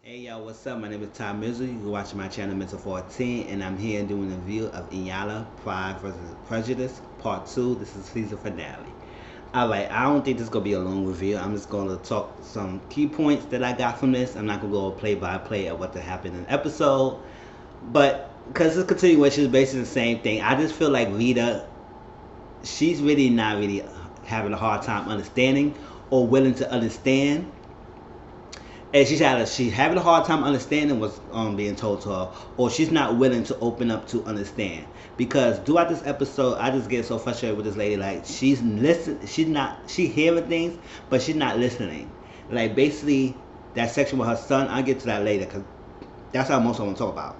Hey y'all, what's up? My name is Tom Mizzle. You can watch my channel Mental 14, and I'm here doing a review of Iyanla, Pride vs. Prejudice, Part 2. This is season finale. Alright, I don't think this is going to be a long review. I'm just going to talk some key points that I got from this. I'm not going to go play by play of what happened in the episode, but because it's continuation is basically the same thing. I just feel like Rita, she's really not really having a hard time understanding or willing to understand, and she's having a hard time understanding what's being told to her, or she's not willing to open up to understand. Because throughout this episode, I just get so frustrated with this lady. Like she hearing things, but she's not listening. Like basically that section with her son, I'll get to that later because that's how most I want to talk about.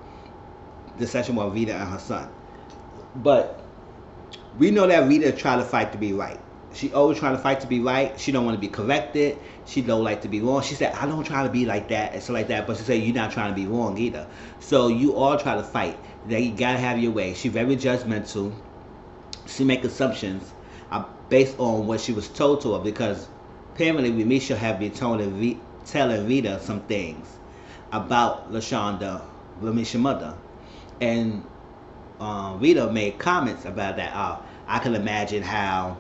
The section with Rita and her son. But we know that Rita tried to fight to be right. She always trying to fight to be right. She don't want to be corrected. She don't like to be wrong. She said, I don't try to be like that and stuff like that. But she said, you're not trying to be wrong either. So you all try to fight. That you gotta have your way. She very judgmental. She make assumptions based on what she was told to her, because apparently Remisha have been telling Rita some things about LaShonda, Remisha's mother, and Rita made comments about that. I can imagine how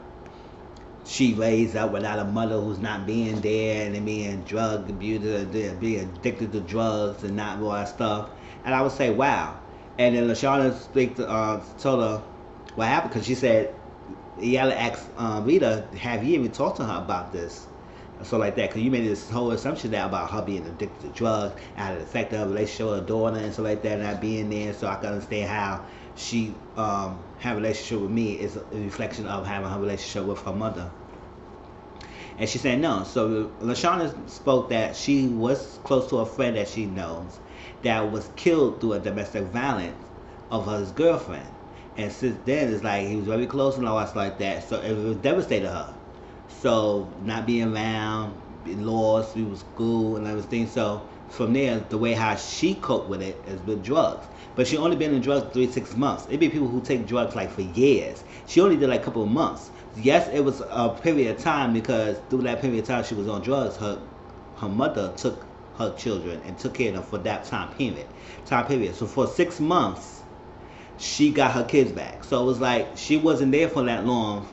she raised up without a mother who's not being there and being drug abused, being addicted to drugs and not all that stuff. And I would say, wow. And then LaShonda told her what happened, because she said, Iyanla asked Rita, have you even talked to her about this? So like that, because you made this whole assumption that about her being addicted to drugs and how it affected her relationship with her daughter and stuff like that, not being there. So I can understand how she had a relationship with me is a reflection of having her relationship with her mother. And she said no. So LaShonda spoke that she was close to a friend that she knows that was killed through a domestic violence of his girlfriend. And since then, it's like he was very close and all that like that. So it was devastated her. So not being around, being lost, we was school and everything. So from there, the way how she coped with it is with drugs. But she only been in drugs 3-6 months. It be people who take drugs like for years. She only did like a couple of months. Yes, it was a period of time, because through that period of time she was on drugs, her mother took her children and took care of them for that time period. So for 6 months, she got her kids back. So it was like she wasn't there for that long,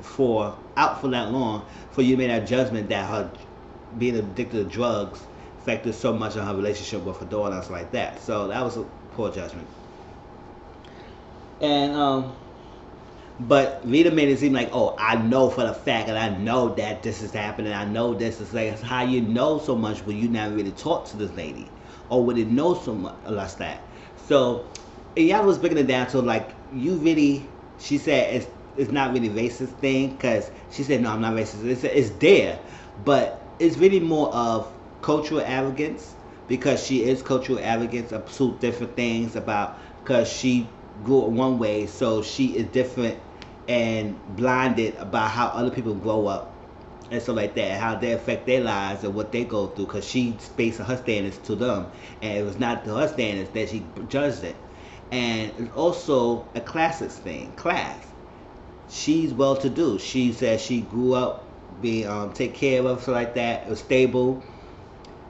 for that long, for you to make that judgment that her being addicted to drugs affected so much of her relationship with her daughter and stuff like that. So that was a poor judgment. And but Rita made it seem like, oh, I know for the fact, and I know that this is happening. I know this is like, how you know so much when you not really talk to this lady, or would it know so much less that. So y'all was breaking it down to like, you really, she said it's not really racist thing, because she said no, I'm not racist. It's there, but it's really more of cultural arrogance, because she is cultural arrogance of two different things about, because she grew up one way, so she is different and blinded about how other people grow up and stuff like that, how they affect their lives and what they go through, because she based her standards to them, and it was not to her standards that she judged it. And it's also a classics thing, class. She's well to do. She said she grew up being take care of, so like that, it was stable.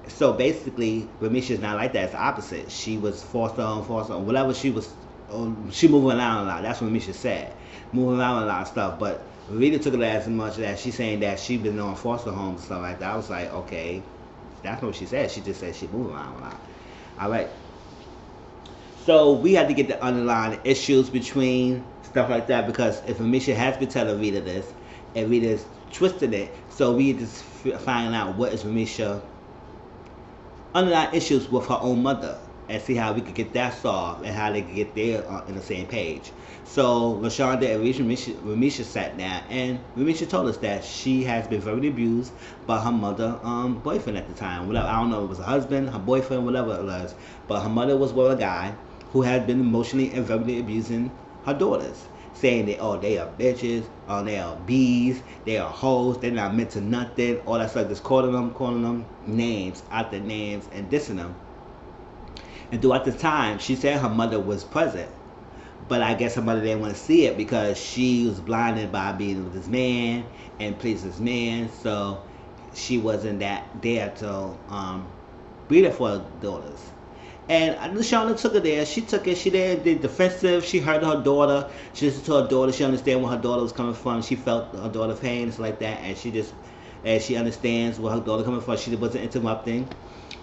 So basically Remisha's not like that. It's the opposite. She was forced on, whatever she was. She moving around a lot. That's what Misha said. Moving around a lot of stuff. But Rita took it as much that she's saying that she been on foster homes and stuff like that. I was like, okay, that's not what she said. She just said she moving around a lot. All right. So we had to get the underlying issues between stuff like that, because if Misha has been telling Rita this, and Rita's twisted it, so we just finding out what is Misha underlying issues with her own mother, and see how we could get that solved and how they could get there on the same page. So LaShonda and Remisha sat down, and Remisha told us that she has been verbally abused by her mother boyfriend at the time. Whatever, I don't know if it was her husband, her boyfriend, whatever it was, but her mother was with a guy who had been emotionally and verbally abusing her daughters, saying that, oh, they are bitches, oh, they are bees, they are hoes, they're not meant to nothing, all that stuff, just calling them names, out their names, and dissing them. And throughout the time, she said her mother was present, but I guess her mother didn't want to see it, because she was blinded by being with this man and please this man, so she wasn't that there to be there for her daughters. And Shauna took her there. She took it. She did defensive. She heard her daughter. She listened to her daughter. She understand where her daughter was coming from. She felt her daughter's pain and stuff like that. And she understands where her daughter coming from. She wasn't interrupting.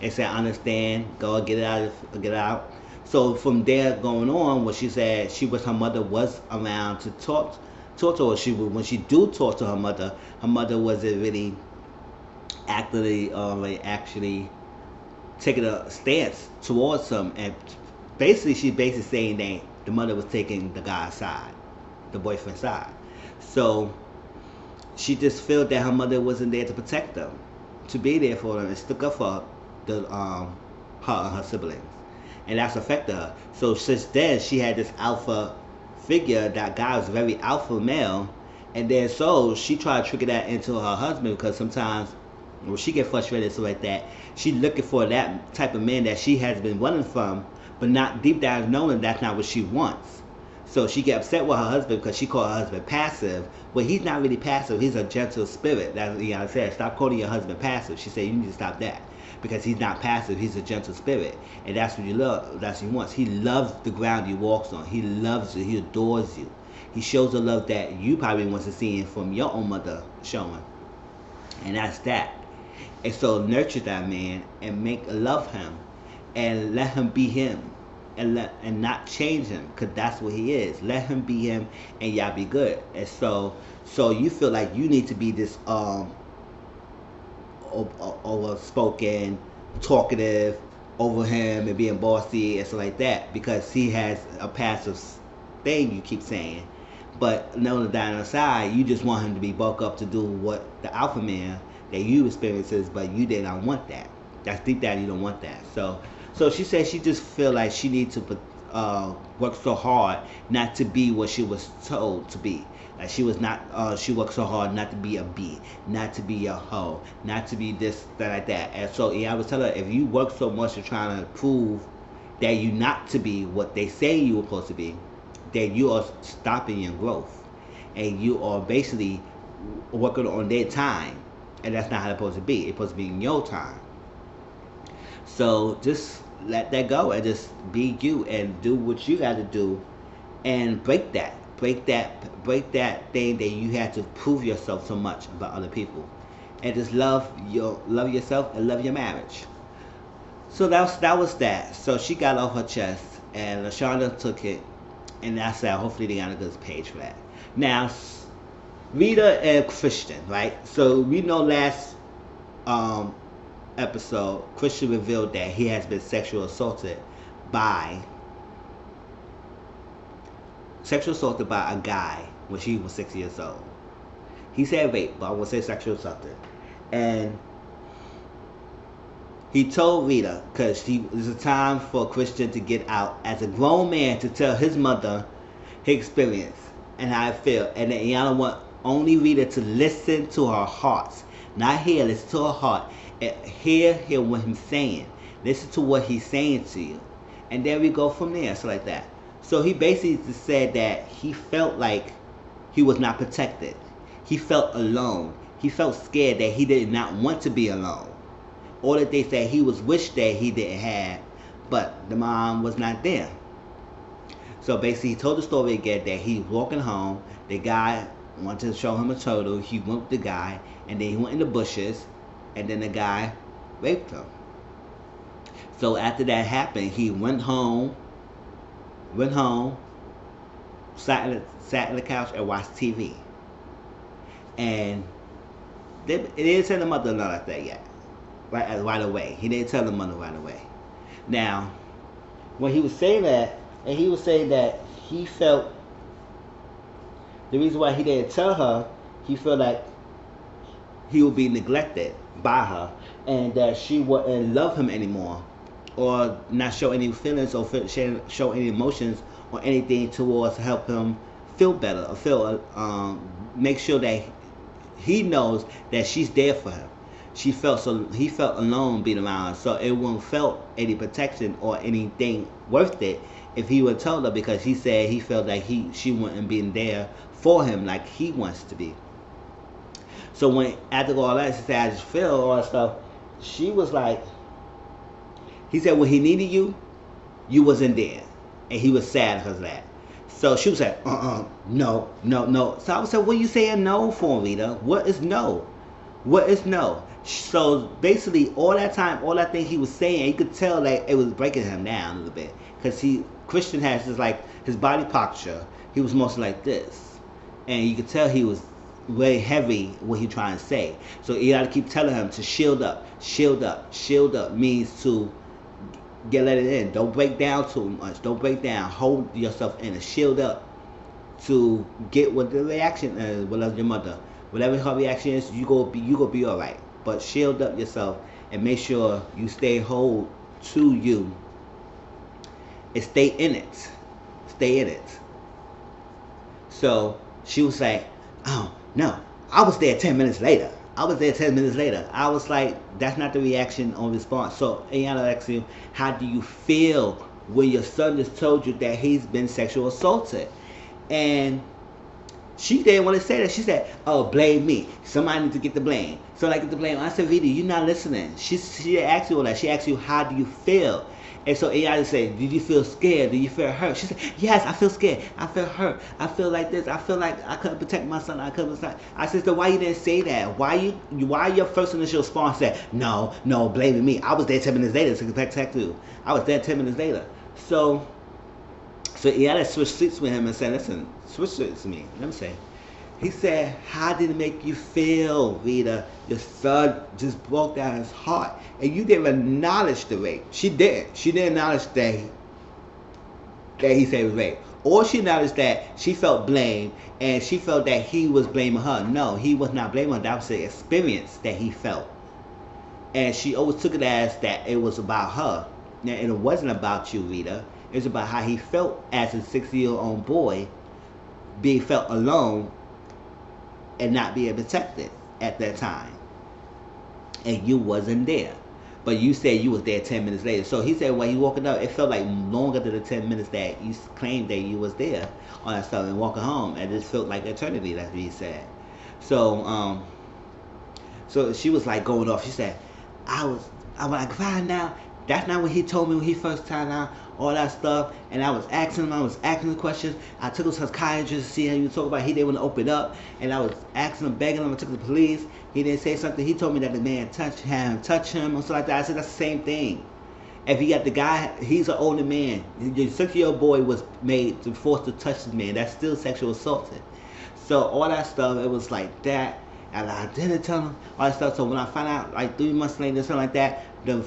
And said, "I understand. Go get it out. Get it out." So from there going on, what she said, her mother was around to talk to her. When she do talk to her mother wasn't really actually taking a stance towards him, and she's basically saying that the mother was taking the guy's side, the boyfriend's side. So she just felt that her mother wasn't there to protect them, to be there for them, and stick up for her and her siblings, and that's affected her. So since then, she had this alpha figure. That guy was very alpha male, and then so she tried to trick that into her husband, because sometimes when she get frustrated, so like that, she looking for that type of man that she has been running from, but not deep down knowing that's not what she wants. So she get upset with her husband because she called her husband passive. Well, he's not really passive. He's a gentle spirit. That's what Iyanla said. Stop calling your husband passive. She said you need to stop that, because he's not passive. He's a gentle spirit, and that's what you love. That's what he wants. He loves the ground he walks on. He loves you. He adores you. He shows the love that you probably want to see from your own mother showing, and that's that. And so nurture that man and love him, and let him be him, and not change him, because that's what he is. Let him be him, and y'all be good. And so you feel like you need to be this overspoken, talkative over him, and being bossy and stuff like that, because he has a passive thing you keep saying. But knowing down inside, you just want him to be bulk up to do what the alpha man that you experiences, but you did not want that. That's deep down, you don't want that. So she said she just feel like she needs to work so hard not to be what she was told to be. Like she was not. She worked so hard not to be a B, not to be a hoe, not to be this, that, like that. And so I was telling her, if you work so much to trying to prove that you not to be what they say you were supposed to be, then you are stopping your growth, and you are basically working on their time. And that's not how it's supposed to be. It's supposed to be in your time. So just let that go and just be you and do what you got to do, and break that thing that you had to prove yourself so much about other people, and just love yourself and love your marriage. So that was that. So she got off her chest, and LaShonda took it, and that's that. Hopefully they got a good page for that. Now, Rita and Christian, right? So we know last episode, Christian revealed that he has been sexually assaulted by a guy when she was 6 years old. He said rape, but I won't say sexual assaulted. And he told Rita, because it was a time for Christian to get out as a grown man to tell his mother his experience and how it felt. And then Iyanla want only Rita to listen to her heart, not hear, listen to her heart, and hear what he's saying. Listen to what he's saying to you, and then we go from there, so like that. So he basically said that he felt like he was not protected. He felt alone. He felt scared that he did not want to be alone. All that they said he was wished that he didn't have, but the mom was not there. So basically he told the story again that he was walking home. The guy wanted to show him a turtle. He went with the guy, and then he went in the bushes, and then the guy raped him. So after that happened, he went home, sat in the couch and watched TV. And he didn't tell the mother none like that yet, right away. He didn't tell the mother right away. Now, when he was saying that, and he was saying that he felt, the reason why he didn't tell her, he felt like he would be neglected by her, and that she wouldn't love him anymore, or not show any feelings, or show any emotions or anything towards help him feel better, or make sure that he knows that she's there for him. He felt alone being around her, so it wouldn't felt any protection or anything worth it if he would tell her, because he said he felt like she wouldn't be there for him like he wants to be. So when after all that, she said, I just feel all that stuff, she was like, He said when he needed you, you wasn't there, and he was sad because of that. So she was like, no, no, no. So I was like, what are you saying no for, Rita? What is no? What is no? So basically, all that time, all that thing he was saying, you could tell that it was breaking him down a little bit, because Christian has just like his body posture. He was mostly like this, and you could tell he was very heavy what he trying to say. So you got to keep telling him to shield up, shield up, shield up means to let it in. Don't break down too much. Don't break down. Hold yourself in and shield up to get what the reaction is. Whatever your mother, whatever her reaction is, you go be all right. But shield up yourself and make sure you stay hold to you and stay in it. Stay in it. So she was like, oh no, I was there 10 minutes later. I was there 10 minutes later. I was like, that's not the reaction or response. So Iyanla asks you, how do you feel when your son just told you that he's been sexually assaulted? And she didn't want to say that. She said, oh, blame me. Somebody needs to get the blame. So I get the blame. I said, Vita, you're not listening. She asked you all that. She asked you, how do you feel? And so Iyanla said, did you feel scared? Did you feel hurt? She said, yes, I feel scared. I feel hurt. I feel like this. I feel like I couldn't protect my son. I couldn't protect. I said, so why you didn't say that? Why your first initial response said, no, blaming me. I was there 10 minutes later to protect you. I was there 10 minutes later. So Iyanla switched seats with him and said, listen, switch seats with me. Let me say. He said, how did it make you feel, Rita? Your son just broke down his heart. And you didn't acknowledge the rape. She didn't. She didn't acknowledge that he said it was rape. Or she acknowledged that she felt blame and she felt that he was blaming her. No, he was not blaming her. That was the experience that he felt. And she always took it as that it was about her. And it wasn't about you, Rita. It was about how he felt as a 6-year-old boy being felt alone and not being protected at that time. And you wasn't there. But you said you was there 10 minutes later. So he said when he walking up, it felt like longer than the 10 minutes that you claimed that you was there on that stuff and walking home. And it just felt like eternity, that's what he said. So she was like going off. She said, I like find out. That's not what he told me when he first found out all that stuff. And I was asking the questions. I took him to a psychiatrist to see how you talk about. He didn't want to open up. And I was asking him, begging him. I took the police. He didn't say something. He told me that the man touched him, or something like that. I said, that's the same thing. If you got the guy, he's an older man. Your 6-year-old boy was forced to touch this man. That's still sexual assaulted. So all that stuff, it was like that. And I didn't tell him all that stuff. So when I found out, like 3 months later, something like that, the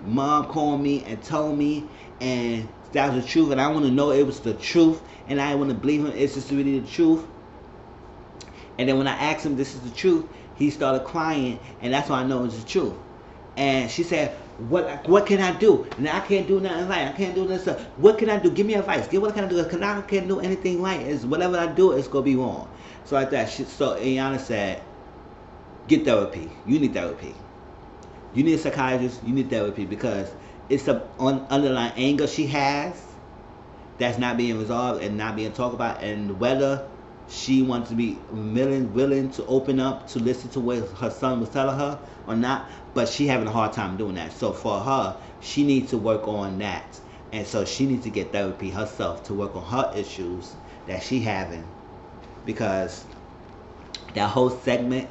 mom called me and told me, and that was the truth. And I want to know it was the truth, and I want to believe him. It's just really the truth. And then when I asked him, this is the truth, he started crying, and that's why I know it's the truth. And she said, what can I do? And I can't do nothing right. I can't do this stuff. What can I do? Give me advice. What can I do? Because I can't do anything right. It's whatever I do, it's going to be wrong. So like that. So Iyanla said, get therapy. You need therapy. You need a psychiatrist. You need therapy, because it's some underlying anger she has that's not being resolved and not being talked about, and whether she wants to be willing to open up to listen to what her son was telling her or not, but she having a hard time doing that. So for her, she needs to work on that, and so she needs to get therapy herself to work on her issues that she having, because that whole segment,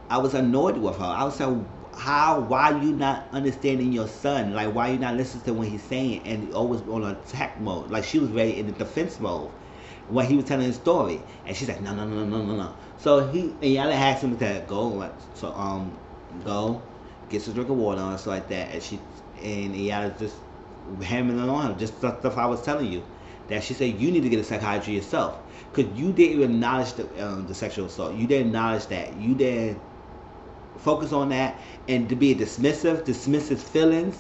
I was annoyed with her. I was saying, why you not understanding your son? Like, why you not listening to what he's saying and always on attack mode? Like, she was very in the defense mode when he was telling his story, and she's like, no. So Iyanla asked him to go get some drink of water and stuff like that, and Iyanla just hammering on him, just stuff I was telling you, that she said you need to get a psychiatry yourself, because you didn't even acknowledge the sexual assault. You didn't acknowledge that. You didn't focus on that, and to be dismiss his feelings,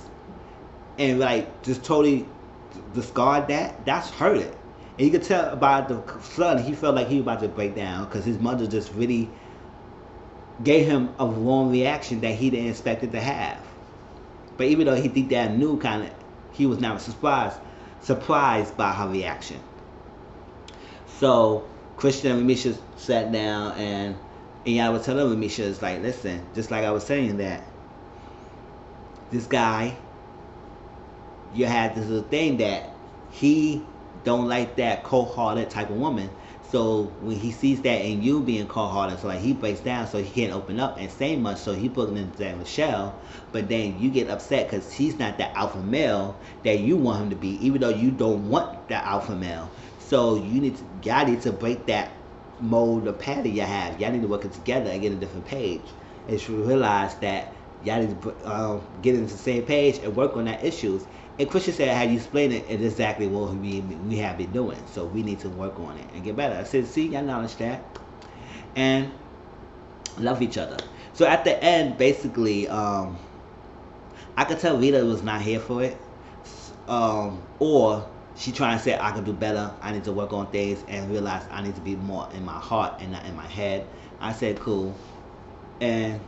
and like just totally discard that. That's hurting. And you could tell about the son, he felt like he was about to break down, because his mother just really gave him a wrong reaction that he didn't expect it to have. But even though he deep down knew, he was not surprised by her reaction. So Christian and Misha sat down, and I was telling Misha, it's like, listen, just like I was saying, that this guy you had this little thing that he don't like that cold-hearted type of woman. So when he sees that in you being cold-hearted, so like he breaks down, so he can't open up and say much, so he put it in that shell. But then you get upset because he's not that alpha male that you want him to be, even though you don't want that alpha male. So y'all need to break that mold or pattern you have. Y'all need to work it together and get a different page. And you realize that y'all need to get into the same page and work on that issues. And Christian said, how you explain it is exactly what we have been doing. So we need to work on it and get better. I said, see, y'all acknowledge that. And love each other. So at the end, basically, I could tell Rita was not here for it. Or she trying to say, I can do better. I need to work on things and realize I need to be more in my heart and not in my head. I said, cool. And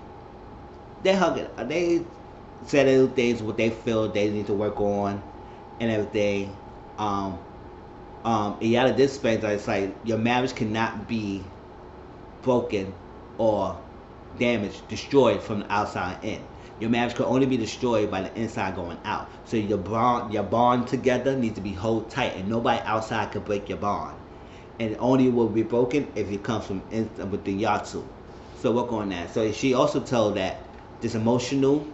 they hug it. They said little things what they feel they need to work on and everything. Iyanla did explain that it's like your marriage cannot be broken or damaged, destroyed from the outside in. Your marriage can only be destroyed by the inside going out. So your bond together needs to be held tight, and nobody outside can break your bond. And it only will be broken if it comes from within y'all two. So work on that. So she also told that this emotional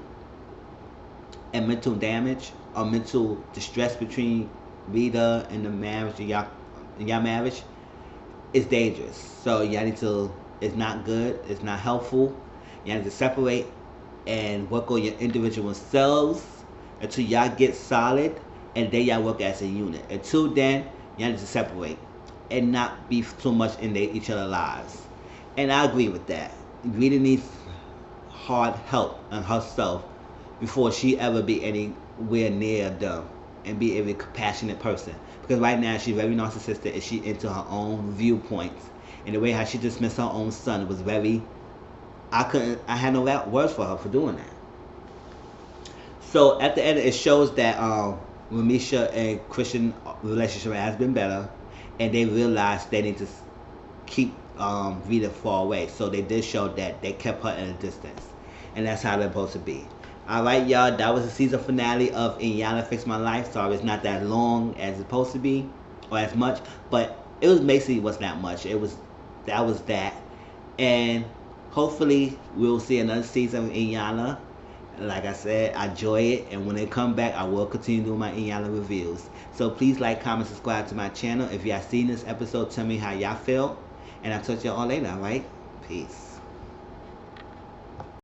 and mental damage or mental distress between Rita and the marriage and y'all marriage is dangerous. So y'all need to, it's not good, it's not helpful. Y'all need to separate and work on your individual selves until y'all get solid, and then y'all work as a unit. Until then, y'all need to separate and not be too much in each other's lives. And I agree with that. Rita needs hard help on herself before she ever be anywhere near them and be a compassionate person. Because right now she's very narcissistic and she into her own viewpoints. And the way how she dismissed her own son was very, I had no words for her for doing that. So at the end it shows that Ramisha and Christian relationship has been better, and they realized they need to keep Rita far away. So they did show that they kept her at a distance. And that's how they're supposed to be. Alright, y'all, that was the season finale of Iyanla Fix My Life. Sorry it's not that long as it's supposed to be, or as much, but it was basically was not much. That was that. And hopefully we'll see another season of Iyanla. Like I said, I enjoy it, and when they come back, I will continue doing my Iyanla reviews. So please like, comment, subscribe to my channel. If y'all seen this episode, tell me how y'all feel. And I'll talk to y'all all later, alright? Peace.